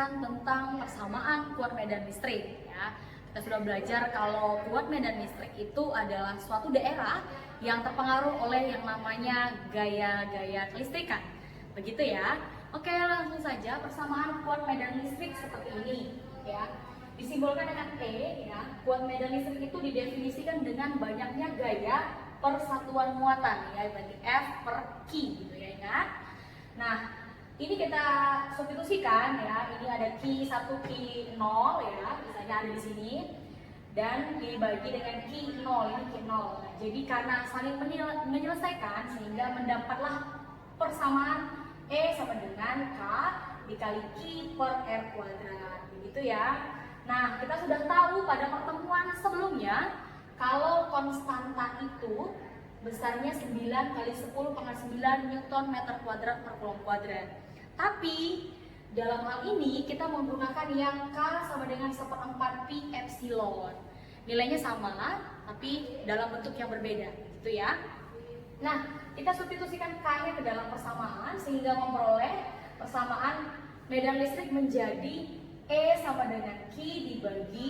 menjelaskan tentang persamaan kuat medan listrik ya. Kita sudah belajar kalau kuat medan listrik itu adalah suatu daerah yang terpengaruh oleh yang namanya gaya-gaya kelistrikan. Begitu ya. Oke, langsung saja persamaan kuat medan listrik seperti ini ya. Disimbolkan dengan E ya. Kuat medan listrik itu didefinisikan dengan banyaknya gaya per satuan muatan ya, berarti F per Q gitu ya, ingat. Nah, ini kita substitusikan ya. Ini ada Q 1 Q 0 ya, misalnya ada di sini. Dan dibagi dengan Q 0, ini Q 0. Nah, jadi karena saling menyelesaikan sehingga mendapatlah persamaan E sama dengan K dikali Q per R kuadrat. Begitu ya. Nah, kita sudah tahu pada pertemuan sebelumnya kalau konstanta itu besarnya 9 kali 10 pangkat 9 Newton meter kuadrat per coulomb kuadrat. Tapi dalam hal ini kita menggunakan yang K sama dengan 1/4 pi epsilon. Nilainya sama, tapi dalam bentuk yang berbeda, gitu ya. Nah, kita substitusikan K-nya ke dalam persamaan sehingga memperoleh persamaan medan listrik menjadi E sama dengan Q dibagi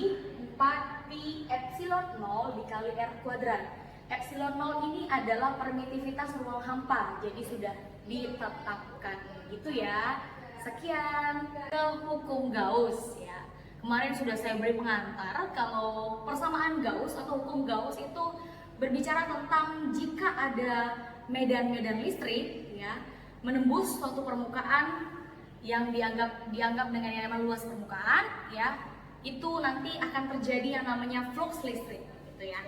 4 pi epsilon 0 dikali R kuadrat. Epsilon 0 ini adalah permitivitas ruang hampa, jadi sudah ditetapkan gitu ya. Sekian ke hukum Gauss ya. Kemarin sudah saya beri pengantar kalau persamaan Gauss atau hukum Gauss itu berbicara tentang jika ada medan-medan listrik ya menembus suatu permukaan yang dianggap dengan yang namanya luas permukaan ya, itu nanti akan terjadi yang namanya flux listrik gitu ya.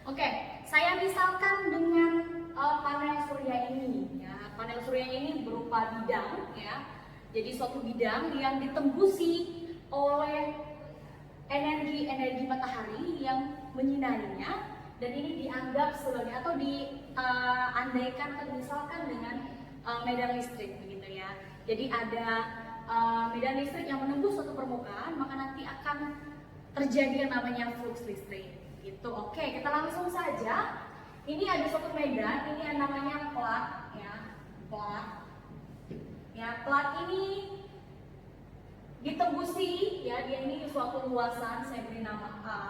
Oke, saya misalkan dengan panel surya ini ya. Panel surya ini berupa bidang ya. Jadi suatu bidang yang ditembusi oleh energi matahari yang menyinarinya, dan ini dianggap sebagai atau diandaikan atau misalkan dengan medan listrik begitu ya. Jadi ada medan listrik yang menembus suatu permukaan, maka nanti akan terjadi yang namanya flux listrik gitu. Oke, kita langsung saja. Ini ada suatu medan, ini yang namanya plat ya. Plat. Ya, plat ini ditembusi ya, dia ini suatu luasan, saya beri nama A,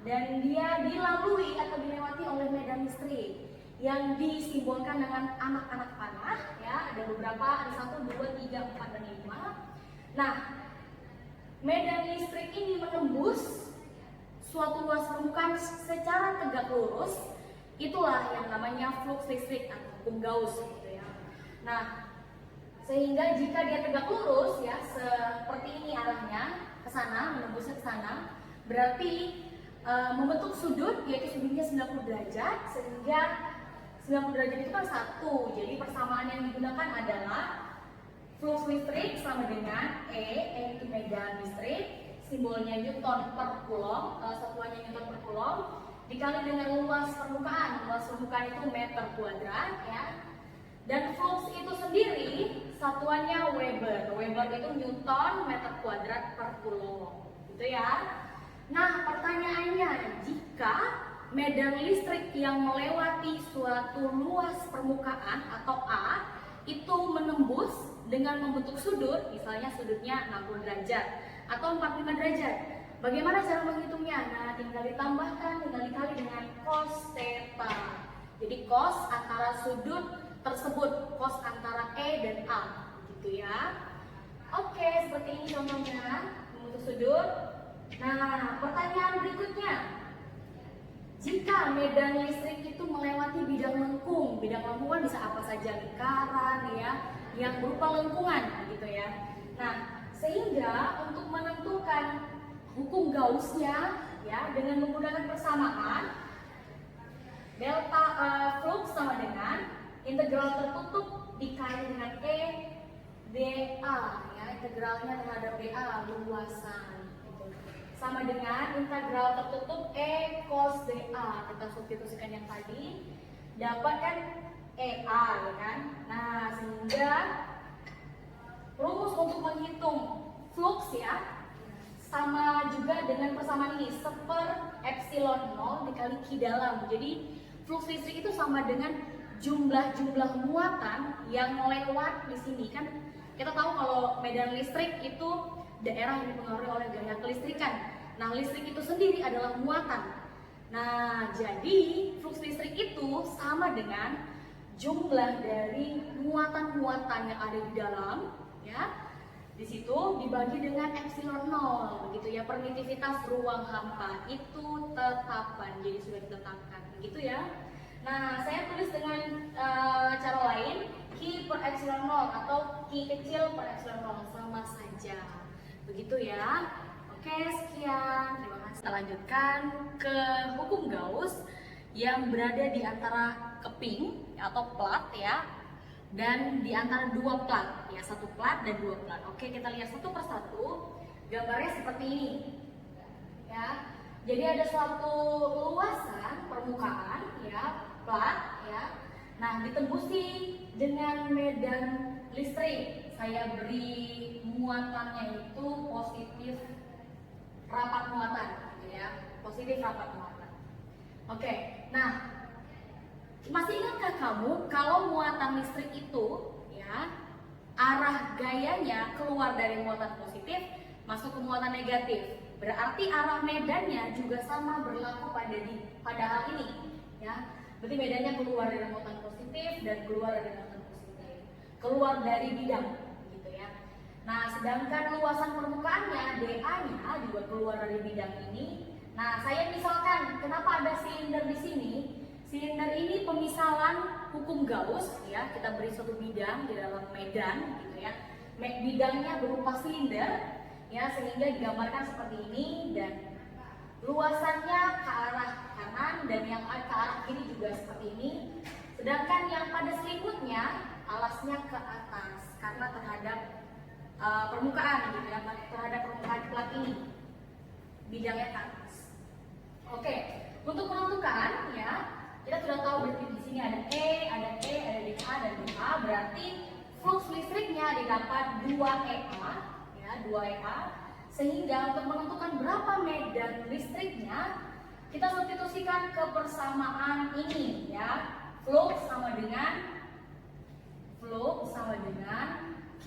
dan dia dilalui atau dilewati oleh medan listrik yang disimbolkan dengan anak-anak panah ya. Ada beberapa, ada 1, 2, 3, 4, dan 5. Nah, medan listrik ini menembus suatu luas permukaan secara tegak lurus, itulah yang namanya flux listrik atau hukum Gauss gitu ya. Nah, sehingga jika dia tegak lurus ya, seperti ini arahnya ke sana, menembusnya ke sana, berarti membentuk sudut, yaitu sudutnya 90 derajat, sehingga 90 derajat itu kan 1. Jadi persamaan yang digunakan adalah flux listrik sama dengan E itu medan listrik, simbolnya Newton per coulomb, satuannya Newton per coulomb, dikali dengan luas permukaan. Luas permukaan itu meter kuadrat ya. Dan flux itu sendiri satuannya Weber. Weber itu Newton meter kuadrat per coulomb. Gitu ya. Nah, pertanyaannya, jika medan listrik yang melewati suatu luas permukaan atau A itu menembus dengan membentuk sudut, misalnya sudutnya 60 derajat atau 45 derajat. Bagaimana cara menghitungnya? Nah, tinggal ditambahkan, tinggal dikali dengan cos theta. Jadi cos antara sudut tersebut, cos antara E dan A, gitu ya. Oke, seperti ini contohnya membentuk sudut. Nah, pertanyaan berikutnya, jika medan listrik itu melewati bidang lengkung kan bisa apa saja, lingkaran ya, yang berupa lengkungan gitu ya. Nah, sehingga untuk menentukan hukum Gauss-nya ya, dengan menggunakan persamaan delta flux sama dengan integral tertutup dikali dengan E dA ya, integralnya terhadap dA luasan gitu. Sama dengan integral tertutup E cos dA, kita substitusikan yang tadi, dapatkan EA ya kan. Nah, sehingga rumus untuk menghitung flux ya sama juga dengan persamaan ini, 1/4 epsilon 0 dikali Q dalam. Jadi flux listrik itu sama dengan jumlah muatan yang lewat di sini kan. Kita tahu kalau medan listrik itu daerah yang dipengaruhi oleh gaya kelistrikan. Nah, listrik itu sendiri adalah muatan. Nah, jadi flux listrik itu sama dengan jumlah dari muatan-muatan yang ada di dalam, ya. Di situ dibagi dengan epsilon 0, begitu ya. Permitivitas ruang hampa itu tetapan, jadi sudah ditetapkan, begitu ya. Nah, saya tulis dengan cara lain, Q per epsilon 0 atau Q kecil per epsilon 0 sama saja, begitu ya. Oke, sekian, terima kasih. Kita lanjutkan ke hukum Gauss yang berada di antara keping atau plat ya, dan di antara dua plat ya, satu plat dan dua plat. Oke, kita lihat satu persatu. Gambarnya seperti ini ya. Jadi ada suatu luasan permukaan ya, plat ya. Nah, ditembusi dengan medan listrik. Saya beri muatannya itu positif rapat muatan gitu ya. Positif rapat muatan. Oke. Nah, masih ingatkah kamu kalau muatan listrik itu ya, arah gayanya keluar dari muatan positif masuk ke muatan negatif. Berarti arah medannya juga sama berlaku pada hal ini ya. Berarti medannya keluar dari muatan positif dan keluar dari muatan positif. Keluar dari bidang gitu ya. Nah, sedangkan luasan permukaannya dA-nya juga keluar dari bidang ini. Nah, saya misalkan kenapa ada silinder di sini? Silinder ini pemisalan hukum Gauss ya, kita beri suatu bidang di dalam medan gitu ya. Bidangnya berupa silinder ya, sehingga digambarkan seperti ini dan luasannya ke arah kanan dan yang ke arah kiri juga seperti ini. Sedangkan yang pada selimutnya alasnya ke atas karena terhadap permukaan gitu ya, terhadap permukaan plat ini. Bidangnya ke atas. Oke, untuk menentukan ya, kita sudah tahu berarti di sini ada E, ada DA dan DA, berarti flux listriknya didapat 2EA ya, 2EA. Sehingga untuk menentukan berapa medan listriknya, kita substitusikan kebersamaan ini ya. Flux sama dengan Q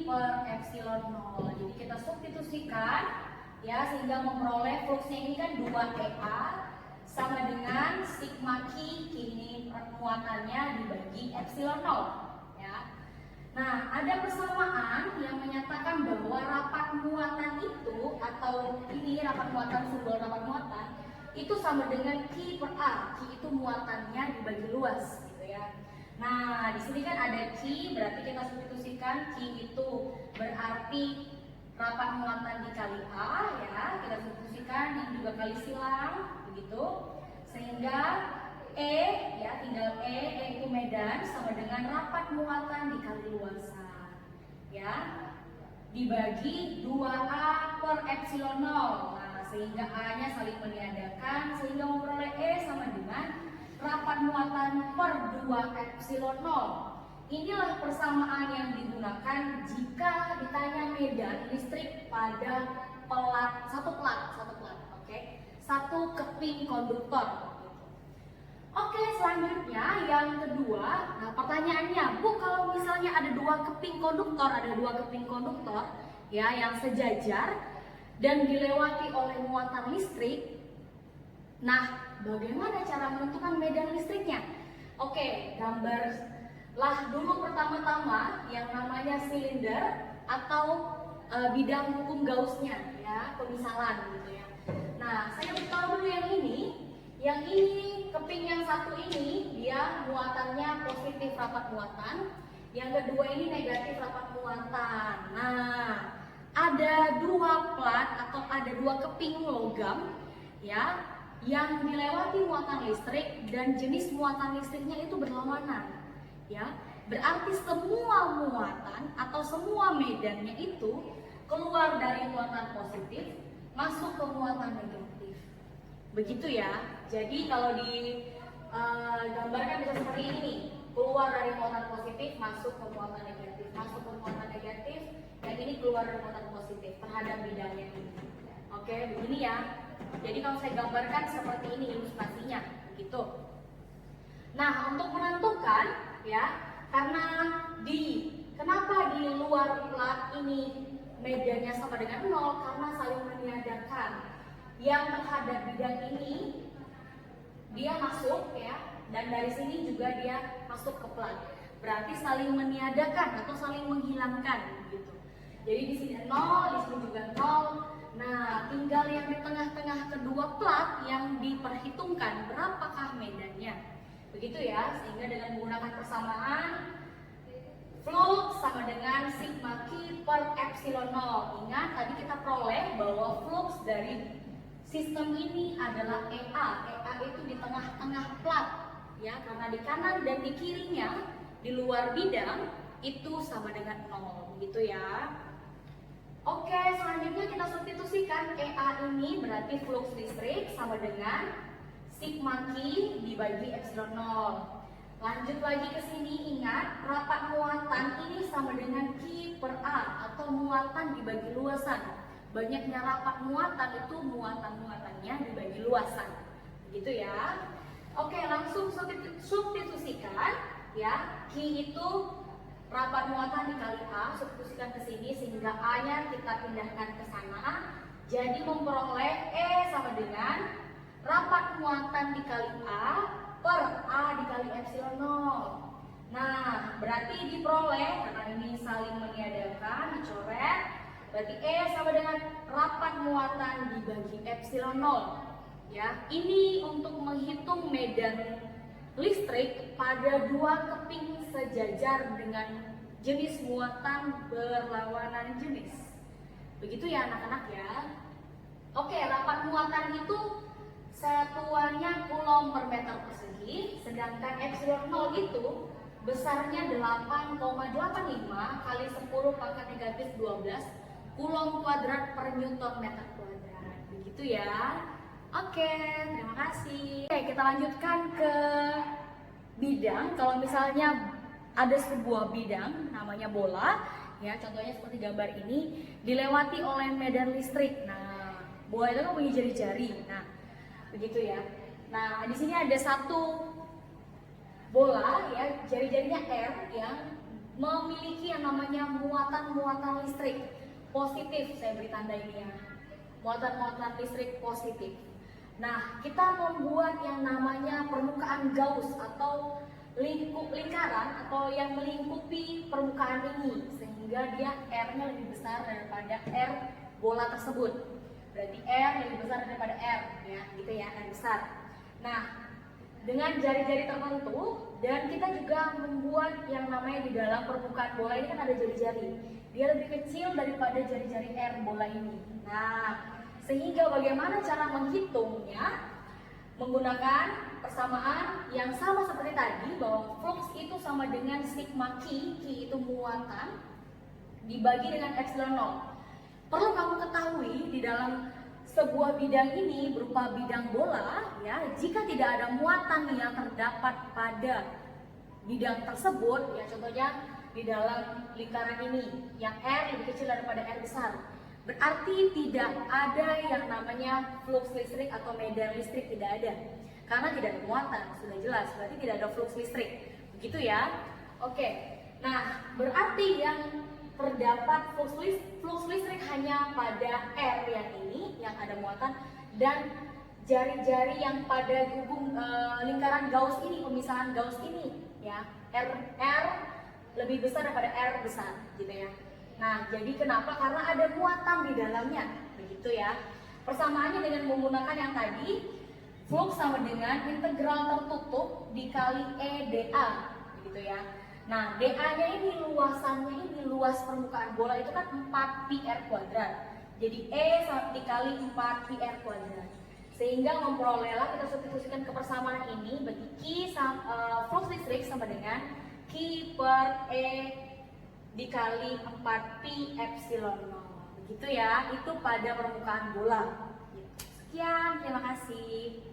per epsilon 0. Jadi kita substitusikan ya, sehingga memperoleh fluxnya ini kan 2EA sama dengan sigma Q ini muatannya dibagi epsilon 0 ya. Nah, ada persamaan yang menyatakan bahwa rapat muatan itu atau ini rapat muatan, simbol rapat muatan itu sama dengan Q per A. Q itu muatannya dibagi luas gitu ya. Nah, di sini kan ada Q, berarti kita substitusikan Q itu berarti rapat muatan dikali A ya, kita substitusikan yang juga kali silang begitu, sehingga E ya, tinggal E itu medan sama dengan rapat muatan dikali luasan ya, dibagi 2A per epsilon 0. Nah, sehingga A nya saling meniadakan sehingga memperoleh E sama dengan rapat muatan per 2 epsilon 0. Inilah persamaan yang digunakan jika ditanya medan listrik pada satu plat, oke? Satu keping konduktor. Oke, selanjutnya yang kedua. Nah, pertanyaannya, Bu, kalau misalnya ada dua keping konduktor ya yang sejajar dan dilewati oleh muatan listrik. Nah, bagaimana cara menentukan medan listriknya? Oke, gambarlah dulu pertama-tama yang namanya silinder atau bidang hukum Gauss-nya ya, pemisalan gitu ya. Nah, saya beritahu dulu yang ini. Yang ini, keping yang satu ini dia muatannya positif rapat muatan. Yang kedua ini negatif rapat muatan. Nah, ada dua plat atau ada dua keping logam ya yang dilewati muatan listrik dan jenis muatan listriknya itu berlawanan ya. Berarti semua muatan atau semua medannya itu keluar dari muatan positif masuk ke muatan negatif. Begitu ya. Jadi kalau digambarkan bisa seperti ini. Keluar dari muatan positif masuk ke muatan negatif, masuk ke muatan negatif, dan ini keluar dari muatan positif terhadap bidangnya ini. Oke, begini ya. Jadi kalau saya gambarkan seperti ini ilustrasinya, begitu. Nah, untuk menentukan ya, karena kenapa di luar plat ini medannya sama dengan 0 karena saling meniadakan. Yang terhadap bidang ini dia masuk ya, dan dari sini juga dia masuk ke plat. Berarti saling meniadakan atau saling menghilangkan gitu. Jadi di sini 0, di sini juga 0. Nah, tinggal yang di tengah-tengah kedua plat yang diperhitungkan berapakah medannya. Begitu ya, sehingga dengan menggunakan persamaan flux sama dengan sigma Q per epsilon 0. Ingat tadi kita peroleh bahwa flux dari sistem ini adalah EA. EA itu di tengah-tengah plat ya, karena di kanan dan di kirinya di luar bidang itu sama dengan 0 gitu ya. Oke, selanjutnya kita substitusikan EA ini berarti flux listrik sama dengan sigma Q dibagi epsilon 0. Lanjut lagi ke sini, ingat rapat muatan ini sama dengan Q per A atau muatan dibagi luasan. Banyaknya rapat muatan itu muatan-muatannya dibagi luasan. Begitu ya. Oke, langsung substitusikan ya. Q itu rapat muatan dikali A, substitusikan ke sini sehingga A-nya kita pindahkan ke sana. Jadi memperoleh E sama dengan rapat muatan dikali A per A dikali epsilon 0. Nah, berarti diperoleh karena ini saling meniadakan, dicoret. Berarti E sama dengan rapat muatan dibagi epsilon 0. Ya, ini untuk menghitung medan listrik pada dua keping sejajar dengan jenis muatan berlawanan jenis. Begitu ya anak-anak ya. Oke, rapat muatan itu satuannya coulomb per meter persegi, sedangkan epsilon 0 itu besarnya 8,85 kali 10 pangkat negatif 12 coulomb kuadrat per newton meter kuadrat. Begitu ya. Oke, terima kasih. Oke, kita lanjutkan ke bidang. Kalau misalnya ada sebuah bidang namanya bola, ya contohnya seperti gambar ini, dilewati oleh medan listrik. Nah, bola itu kan punya jari-jari. Nah, begitu ya. Nah, di sini ada satu bola ya, jari-jarinya R yang memiliki yang namanya muatan-muatan listrik positif. Saya beri tanda ini ya. Muatan-muatan listrik positif. Nah, kita membuat yang namanya permukaan Gauss atau lingkaran atau yang melingkupi permukaan ini sehingga dia R-nya lebih besar daripada R bola tersebut. Berarti R lebih besar daripada R ya, gitu ya, R besar. Nah, dengan jari-jari tertentu dan kita juga membuat yang namanya di dalam permukaan bola ini kan ada jari-jari. Dia lebih kecil daripada jari-jari R bola ini. Nah, sehingga bagaimana cara menghitungnya? Menggunakan persamaan yang sama seperti tadi bahwa flux itu sama dengan sigma Q, Q itu muatan dibagi dengan epsilon 0. Perlu kamu ketahui di dalam sebuah bidang ini berupa bidang bola ya, jika tidak ada muatan yang terdapat pada bidang tersebut ya, contohnya di dalam lingkaran ini yang R lebih kecil daripada R besar, berarti tidak ada yang namanya flux listrik atau medan listrik, tidak ada. Karena tidak ada muatan, sudah jelas, berarti tidak ada flux listrik. Begitu ya. Oke. Nah, berarti yang terdapat flux listrik hanya pada R yang ini, yang ada muatan, dan jari-jari yang pada hubung lingkaran Gauss ini, pemisahan Gauss ini ya. R lebih besar daripada R besar, gitu ya. Nah, jadi kenapa? Karena ada muatan di dalamnya, begitu ya. Persamaannya dengan menggunakan yang tadi, flux sama dengan integral tertutup dikali EdA, begitu ya. Nah, DA-nya ini luasannya ini, luas permukaan bola itu kan 4πr kuadrat. Jadi E dikali 4πr kuadrat. Sehingga memperolehlah kita substitusikan ke persamaan ini bagi flux listrik sama dengan Q per E dikali 4π epsilon 0. Begitu ya, itu pada permukaan bola. Sekian, terima kasih.